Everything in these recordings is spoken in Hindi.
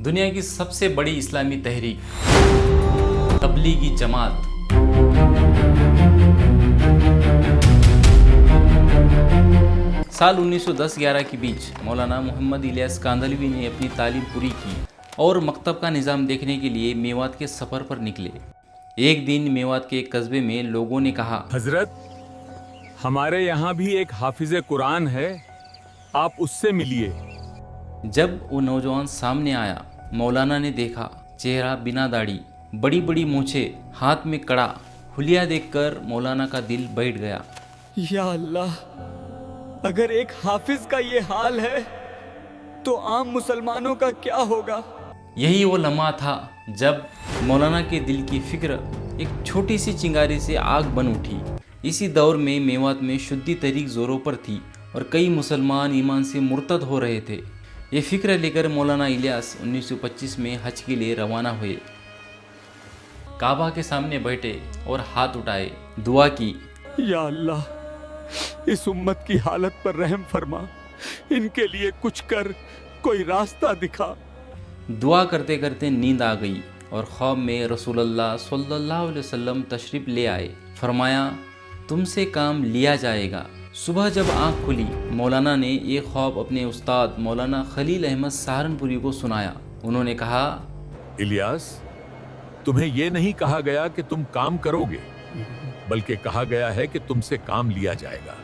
दुनिया की सबसे बड़ी इस्लामी तहरीक तबलीगी जमात साल 1910-11 के बीच मौलाना मोहम्मद इलियास कांदलवी ने अपनी तालीम पूरी की और मकतब का निज़ाम देखने के लिए मेवात के सफ़र पर निकले। एक दिन मेवात के एक कस्बे में लोगों ने कहा, हजरत, हमारे यहाँ भी एक हाफिज कुरान है, आप उससे मिलिए। जब वो नौजवान सामने आया, मौलाना ने देखा चेहरा बिना दाढ़ी, बड़ी बड़ी मूछें, हाथ में कड़ा, हुलिया देखकर मौलाना का दिल बैठ गया। या अल्लाह, अगर एक हाफिज का ये हाल है तो आम मुसलमानों का क्या होगा। यही वो लम्हा था जब मौलाना के दिल की फिक्र एक छोटी सी चिंगारी से आग बन उठी। इसी दौर में मेवात में शुद्धि तहरीक जोरों पर थी और कई मुसलमान ईमान से मुर्तद हो रहे थे। ये फिक्र लेकर मौलाना इलियास 1925 में हज के लिए रवाना हुए। काबा के सामने बैठे और हाथ उठाए, दुआ की, या अल्लाह, इस उम्मत की हालत पर रहम फरमा, इनके लिए कुछ कर, कोई रास्ता दिखा। दुआ करते करते नींद आ गई और ख्वाब में रसूलुल्लाह सल्लल्लाहु अलैहि वसल्लम तशरीफ ले आए। फरमाया, तुमसे काम लिया जाएगा। सुबह जब आंख खुली, मौलाना ने ये ख्वाब अपने उस्ताद मौलाना खलील अहमद सहारनपुरी को सुनाया। उन्होंने कहा, इलियास, तुम्हें यह नहीं कहा गया कि तुम काम करोगे, बल्कि कहा गया है कि तुमसे काम लिया जाएगा।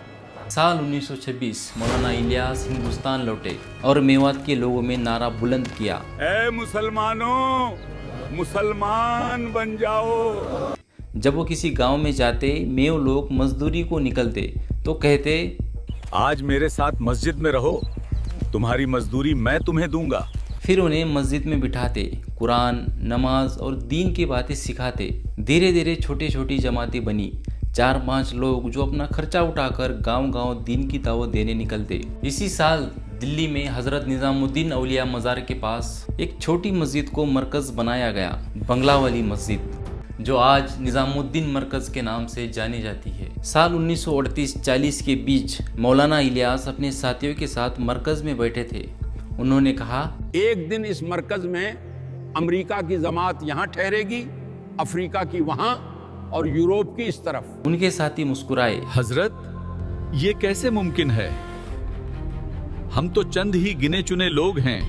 साल 1926 मौलाना इलियास हिंदुस्तान लौटे और मेवात के लोगों में नारा बुलंद किया, ऐ मुसलमानों, मुसलमान बन जाओ। जब वो किसी गांव में जाते, मेव लोग मजदूरी को निकलते तो कहते, आज मेरे साथ मस्जिद में रहो, तुम्हारी मजदूरी मैं तुम्हें दूंगा। फिर उन्हें मस्जिद में बिठाते, कुरान, नमाज और दीन की बातें सिखाते। धीरे धीरे छोटी छोटी जमातें बनी, 4-5 लोग जो अपना खर्चा उठाकर गांव-गांव दीन की दावत देने निकलते। इसी साल दिल्ली में हजरत निजामुद्दीन औलिया मज़ार के पास एक छोटी मस्जिद को मरकज़ बनाया गया, बंगला वाली मस्जिद, जो आज निजामुद्दीन मरकज़ के नाम से जानी जाती है। साल 1938-40 के बीच मौलाना इलियास अपने साथियों के साथ मरकज़ में बैठे थे। उन्होंने कहा, एक दिन इस मरकज में अमेरिका की जमात यहाँ ठहरेगी, अफ्रीका की वहाँ और यूरोप की इस तरफ। उनके साथी मुस्कुराए। हजरत, ये कैसे मुमकिन है? हम तो चंद ही गिने चुने लोग हैं।